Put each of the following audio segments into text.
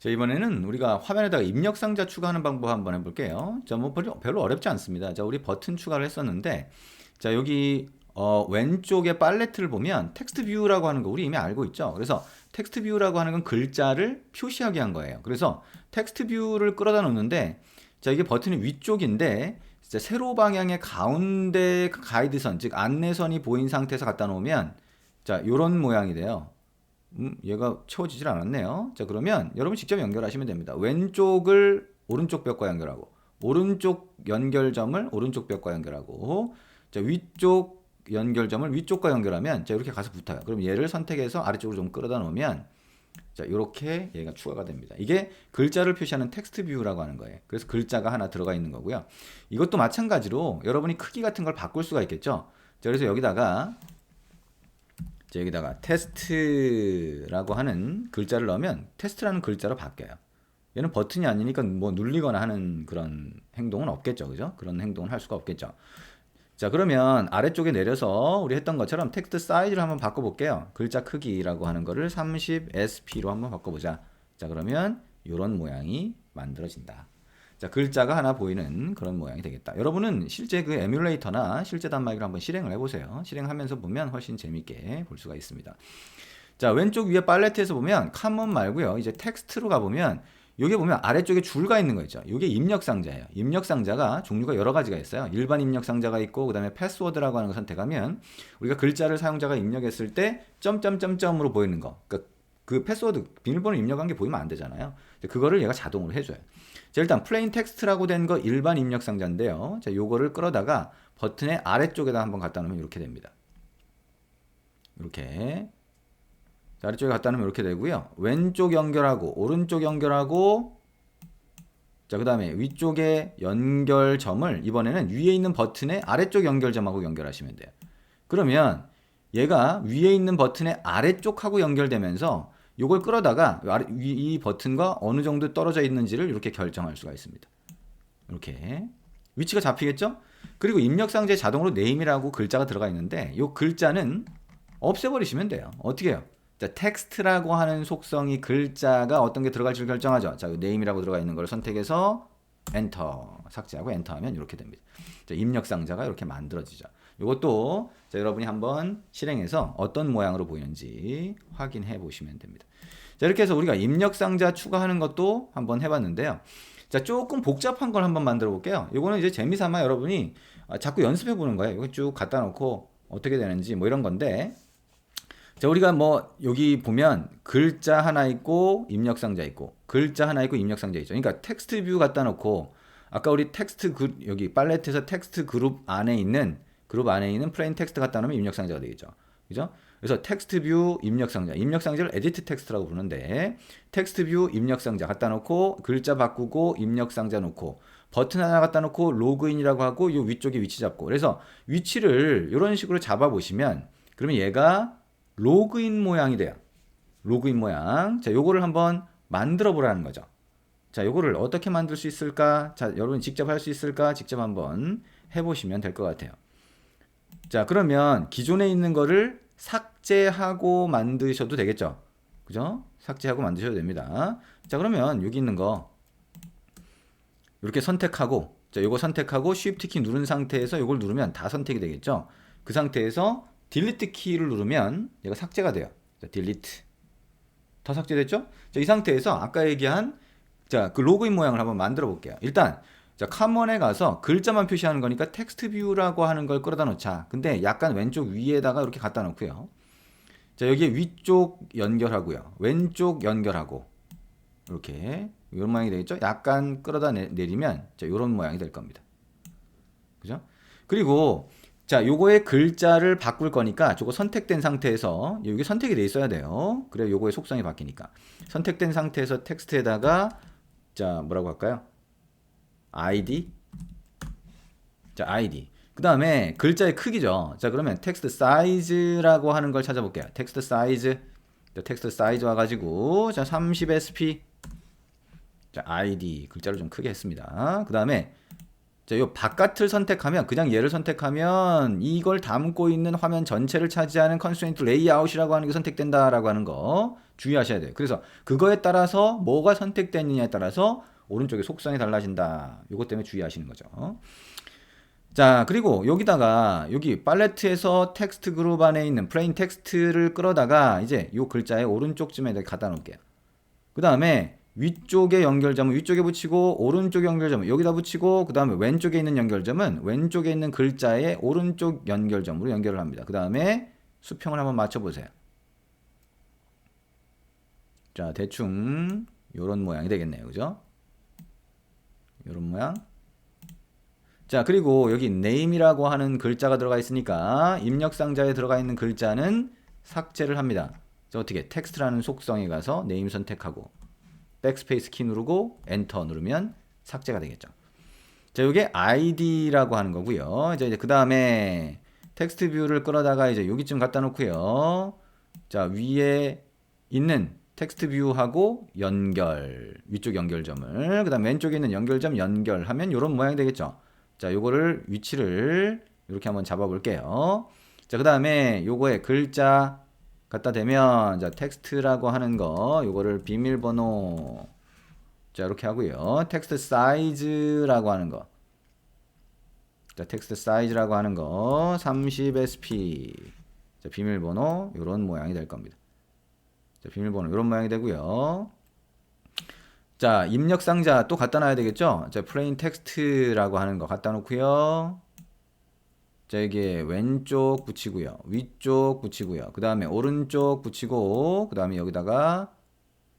자, 이번에는 우리가 화면에다가 입력 상자 추가하는 방법 한번 해볼게요. 자, 뭐 별로 어렵지 않습니다. 자, 우리 버튼 추가를 했었는데, 자, 여기 왼쪽에 팔레트를 보면 텍스트 뷰라고 하는 거 우리 이미 알고 있죠. 그래서 텍스트 뷰라고 하는 건 글자를 표시하게 한 거예요. 그래서 텍스트 뷰를 끌어다 놓는데, 자, 이게 버튼이 위쪽인데, 진짜 세로 방향의 가운데 가이드선, 즉 안내선이 보인 상태에서 갖다 놓으면, 자, 요런 모양이 돼요. 얘가 채워지질 않았네요. 자, 그러면 여러분 직접 연결하시면 됩니다. 왼쪽을 오른쪽 벽과 연결하고, 오른쪽 연결점을 오른쪽 벽과 연결하고, 자, 위쪽 연결점을 위쪽과 연결하면, 자, 이렇게 가서 붙어요. 그럼 얘를 선택해서 아래쪽으로 좀 끌어다 놓으면, 자, 이렇게 얘가 추가가 됩니다. 이게 글자를 표시하는 텍스트 뷰라고 하는 거예요. 그래서 글자가 하나 들어가 있는 거고요. 이것도 마찬가지로 여러분이 크기 같은 걸 바꿀 수가 있겠죠. 자, 그래서 여기다가 테스트라고 하는 글자를 넣으면 테스트라는 글자로 바뀌어요. 얘는 버튼이 아니니까 뭐 눌리거나 하는 그런 행동은 없겠죠. 그죠? 그런 행동을 할 수가 없겠죠. 자, 그러면 아래쪽에 내려서 우리 했던 것처럼 텍스트 사이즈를 한번 바꿔볼게요. 글자 크기라고 하는 거를 30SP로 한번 바꿔보자. 자, 그러면 이런 모양이 만들어진다. 자, 글자가 하나 보이는 그런 모양이 되겠다. 여러분은 실제 그 에뮬레이터나 실제 단말기를 한번 실행을 해보세요. 실행하면서 보면 훨씬 재밌게 볼 수가 있습니다. 자, 왼쪽 위에 팔레트에서 보면 카먼 말고요. 이제 텍스트로 가보면 여기 보면 아래쪽에 줄가 있는 거 있죠. 이게 입력 상자예요. 입력 상자가 종류가 여러 가지가 있어요. 일반 입력 상자가 있고, 그 다음에 패스워드라고 하는 거 선택하면 우리가 글자를 사용자가 입력했을 때 점점점점으로 보이는 거. 그러니까 그 패스워드 비밀번호 입력한 게 보이면 안 되잖아요. 그거를 얘가 자동으로 해줘요. 자, 일단 플레인 텍스트라고 된 거 일반 입력 상자인데요. 자, 요거를 끌어다가 버튼의 아래쪽에다 한번 갖다 놓으면 이렇게 됩니다. 이렇게. 자, 아래쪽에 갖다 놓으면 이렇게 되고요. 왼쪽 연결하고 오른쪽 연결하고, 자, 그 다음에 위쪽에 연결점을 이번에는 위에 있는 버튼의 아래쪽 연결점하고 연결하시면 돼요. 그러면 얘가 위에 있는 버튼의 아래쪽하고 연결되면서 요걸 끌어다가 이 버튼과 어느 정도 떨어져 있는지를 이렇게 결정할 수가 있습니다. 이렇게 위치가 잡히겠죠? 그리고 입력상자에 자동으로 네임이라고 글자가 들어가 있는데 이 글자는 없애버리시면 돼요. 어떻게 해요? 자, 텍스트라고 하는 속성이 글자가 어떤 게 들어갈지를 결정하죠. 자, 네임이라고 들어가 있는 걸 선택해서 엔터, 삭제하고 엔터하면 이렇게 됩니다. 자, 입력상자가 이렇게 만들어지죠. 이것도 자, 여러분이 한번 실행해서 어떤 모양으로 보이는지 확인해 보시면 됩니다. 자, 이렇게 해서 우리가 입력상자 추가하는 것도 한번 해봤는데요. 자, 조금 복잡한 걸 한번 만들어 볼게요. 이거는 이제 재미삼아 여러분이 자꾸 연습해 보는 거예요. 이거 쭉 갖다 놓고 어떻게 되는지 뭐 이런 건데, 자, 우리가 뭐 여기 보면 글자 하나 있고 입력상자 있고 글자 하나 있고 입력상자 있죠. 그러니까 텍스트 뷰 갖다 놓고 아까 우리 텍스트 여기 팔레트에서 텍스트 그룹 안에 있는 플레인 텍스트 갖다 놓으면 입력상자가 되겠죠. 그죠? 그래서 텍스트 뷰 입력상자, 입력상자를 에디트 텍스트라고 부르는데 텍스트 뷰 입력상자 갖다 놓고 글자 바꾸고 입력상자 놓고 버튼 하나 갖다 놓고 로그인이라고 하고 이 위쪽에 위치 잡고, 그래서 위치를 이런 식으로 잡아 보시면 그러면 얘가 로그인 모양이 돼요. 로그인 모양. 자, 요거를 한번 만들어 보라는 거죠. 자, 요거를 어떻게 만들 수 있을까? 자, 여러분 직접 할 수 있을까? 직접 한번 해보시면 될 것 같아요. 자, 그러면 기존에 있는 거를 삭제하고 만드셔도 되겠죠? 그죠? 삭제하고 만드셔도 됩니다. 자, 그러면 여기 있는 거 이렇게 선택하고, 자, 요거 선택하고 Shift 키 누른 상태에서 요걸 누르면 다 선택이 되겠죠? 그 상태에서 딜리트 키를 누르면 얘가 삭제가 돼요. 자, 딜리트. 다 삭제됐죠? 자, 이 상태에서 아까 얘기한 자, 그 로그인 모양을 한번 만들어 볼게요. 일단 자, 카먼에 가서 글자만 표시하는 거니까 텍스트 뷰라고 하는 걸 끌어다 놓자. 근데 약간 왼쪽 위에다가 이렇게 갖다 놓고요. 자, 여기에 위쪽 연결하고요. 왼쪽 연결하고 이렇게 이런 모양이 되겠죠? 약간 끌어다 내리면 자, 이런 모양이 될 겁니다. 그죠? 그리고 자, 요거의 글자를 바꿀 거니까 저거 선택된 상태에서 여기 선택이 돼 있어야 돼요. 그래 요거의 속성이 바뀌니까. 선택된 상태에서 텍스트에다가 자, 뭐라고 할까요? ID. 자, ID. 그 다음에 글자의 크기죠. 자, 그러면 텍스트 사이즈라고 하는 걸 찾아볼게요. 텍스트 사이즈. 자, 텍스트 사이즈 와가지고 자, 30sp. 자, ID. 글자를 좀 크게 했습니다. 그 다음에 자, 요 바깥을 선택하면 그냥 얘를 선택하면 이걸 담고 있는 화면 전체를 차지하는 컨스트레인트 레이아웃이라고 하는 게 선택된다라고 하는 거 주의하셔야 돼요. 그래서 그거에 따라서 뭐가 선택되느냐에 따라서 오른쪽의 속성이 달라진다. 이것 때문에 주의하시는 거죠. 자, 그리고 여기다가 여기 팔레트에서 텍스트 그룹 안에 있는 플레인 텍스트를 끌어다가 이제 요 글자의 오른쪽쯤에 갖다 놓을게요. 그 다음에 위쪽에 연결점은 위쪽에 붙이고 오른쪽 연결점은 여기다 붙이고 그 다음에 왼쪽에 있는 연결점은 왼쪽에 있는 글자의 오른쪽 연결점으로 연결을 합니다. 그 다음에 수평을 한번 맞춰보세요. 자, 대충 요런 모양이 되겠네요. 그죠? 요런 모양. 자, 그리고 여기 name이라고 하는 글자가 들어가 있으니까 입력상자에 들어가 있는 글자는 삭제를 합니다. 자, 어떻게 텍스트라는 속성에 가서 name 선택하고 백스페이스 키 누르고 엔터 누르면 삭제가 되겠죠. 자, 이게 id라고 하는 거고요. 이제 그 다음에 텍스트 뷰를 끌어다가 이제 여기쯤 갖다 놓고요. 자, 위에 있는 텍스트 뷰하고 연결, 위쪽 연결점을, 그 다음 왼쪽에 있는 연결점 연결하면 이런 모양이 되겠죠. 자, 요거를 위치를 이렇게 한번 잡아 볼게요. 자, 그 다음에 요거에 글자 갖다 대면, 자, 텍스트라고 하는 거, 요거를 비밀번호, 자, 이렇게 하고요. 텍스트 사이즈라고 하는 거, 자, 텍스트 사이즈라고 하는 거, 30sp, 자, 비밀번호, 요런 모양이 될 겁니다. 자, 비밀번호, 요런 모양이 되고요. 자, 입력 상자 또 갖다 놔야 되겠죠? 자, 플레인 텍스트라고 하는 거 갖다 놓고요. 자, 이게 왼쪽 붙이고요. 위쪽 붙이고요. 그 다음에 오른쪽 붙이고, 그 다음에 여기다가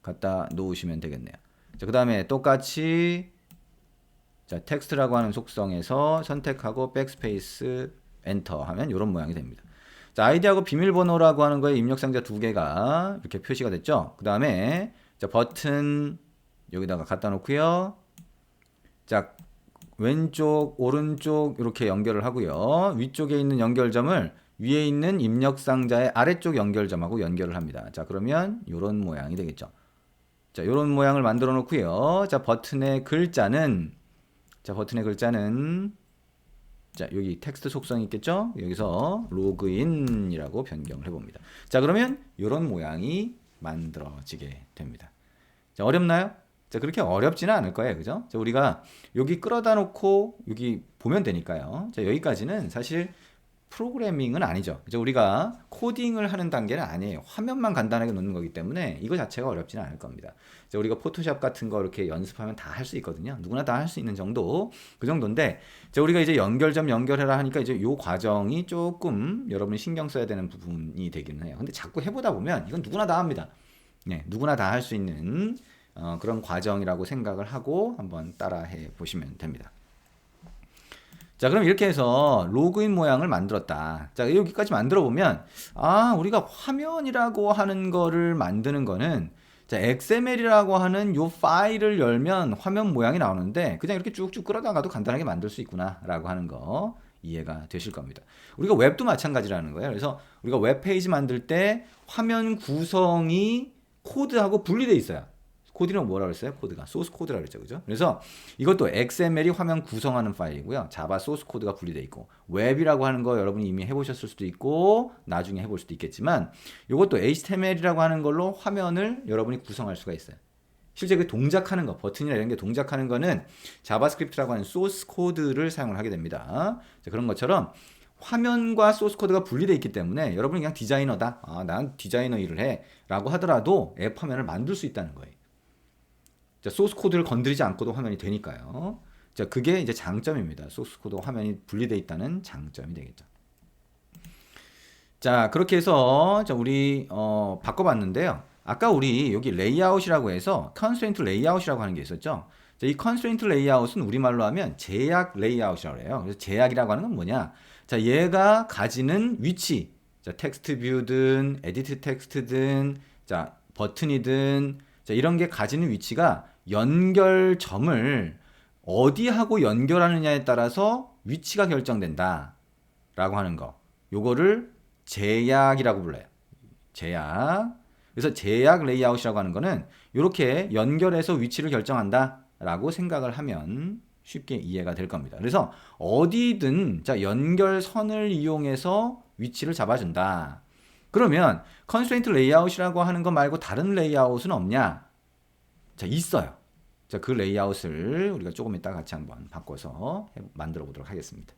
갖다 놓으시면 되겠네요. 자, 그 다음에 똑같이, 자, 텍스트라고 하는 속성에서 선택하고 백스페이스 엔터 하면 이런 모양이 됩니다. 자, 아이디하고 비밀번호라고 하는 거에 입력 상자 두 개가 이렇게 표시가 됐죠? 그 다음에, 자, 버튼, 여기다가 갖다 놓고요. 자, 왼쪽, 오른쪽 이렇게 연결을 하고요. 위쪽에 있는 연결점을 위에 있는 입력 상자의 아래쪽 연결점하고 연결을 합니다. 자, 그러면 이런 모양이 되겠죠. 자, 이런 모양을 만들어 놓고요. 자, 버튼의 글자는 자, 여기 텍스트 속성이 있겠죠? 여기서 로그인이라고 변경을 해봅니다. 자, 그러면 이런 모양이 만들어지게 됩니다. 자, 어렵나요? 자, 그렇게 어렵지는 않을 거예요. 그죠? 자, 우리가 여기 끌어다 놓고 여기 보면 되니까요. 자, 여기까지는 사실 프로그래밍은 아니죠. 이제 우리가 코딩을 하는 단계는 아니에요. 화면만 간단하게 놓는 거기 때문에 이거 자체가 어렵지는 않을 겁니다. 자, 우리가 포토샵 같은 거 이렇게 연습하면 다 할 수 있거든요. 누구나 다 할 수 있는 정도, 그 정도인데, 자, 우리가 이제 연결점 연결해라 하니까 이제 요 과정이 조금 여러분이 신경 써야 되는 부분이 되기는 해요. 근데 자꾸 해보다 보면 이건 누구나 다 합니다. 네, 누구나 다 할 수 있는 그런 과정이라고 생각을 하고 한번 따라해 보시면 됩니다. 자, 그럼 이렇게 해서 로그인 모양을 만들었다. 자, 여기까지 만들어 보면, 아, 우리가 화면이라고 하는 거를 만드는 거는, 자, XML이라고 하는 요 파일을 열면 화면 모양이 나오는데, 그냥 이렇게 쭉쭉 끌어다가도 간단하게 만들 수 있구나, 라고 하는 거 이해가 되실 겁니다. 우리가 웹도 마찬가지라는 거예요. 그래서 우리가 웹페이지 만들 때 화면 구성이 코드하고 분리되어 있어요. 코드는 뭐라고 했어요? 코드가 소스 코드라고 했죠. 그죠? 그래서 이것도 XML이 화면 구성하는 파일이고요. 자바 소스 코드가 분리되어 있고, 웹이라고 하는 거 여러분이 이미 해보셨을 수도 있고 나중에 해볼 수도 있겠지만, 이것도 HTML이라고 하는 걸로 화면을 여러분이 구성할 수가 있어요. 실제 그 동작하는 거, 버튼이나 이런 게 동작하는 거는 자바스크립트라고 하는 소스 코드를 사용을 하게 됩니다. 자, 그런 것처럼 화면과 소스 코드가 분리되어 있기 때문에 여러분이 그냥 디자이너다, 아, 난 디자이너 일을 해 라고 하더라도 앱 화면을 만들 수 있다는 거예요. 자, 소스 코드를 건드리지 않고도 화면이 되니까요. 자, 그게 이제 장점입니다. 소스 코드와 화면이 분리되어 있다는 장점이 되겠죠. 자, 그렇게 해서 자, 우리 바꿔봤는데요. 아까 우리 여기 레이아웃이라고 해서 컨스트레인트 레이아웃이라고 하는 게 있었죠. 자, 이 컨스트레인트 레이아웃은 우리말로 하면 제약 레이아웃이라고 해요. 그래서 제약이라고 하는 건 뭐냐? 자, 얘가 가지는 위치, 자, 텍스트 뷰든 에디트 텍스트든, 자, 버튼이든, 자, 이런 게 가지는 위치가 연결점을 어디하고 연결하느냐에 따라서 위치가 결정된다 라고 하는 거, 요거를 제약이라고 불러요. 제약. 그래서 제약 레이아웃이라고 하는 거는 이렇게 연결해서 위치를 결정한다 라고 생각을 하면 쉽게 이해가 될 겁니다. 그래서 어디든 자, 연결선을 이용해서 위치를 잡아준다. 그러면 컨스트레인트 레이아웃이라고 하는 거 말고 다른 레이아웃은 없냐? 자, 있어요. 자, 그 레이아웃을 우리가 조금 이따 같이 한번 바꿔서 만들어 보도록 하겠습니다.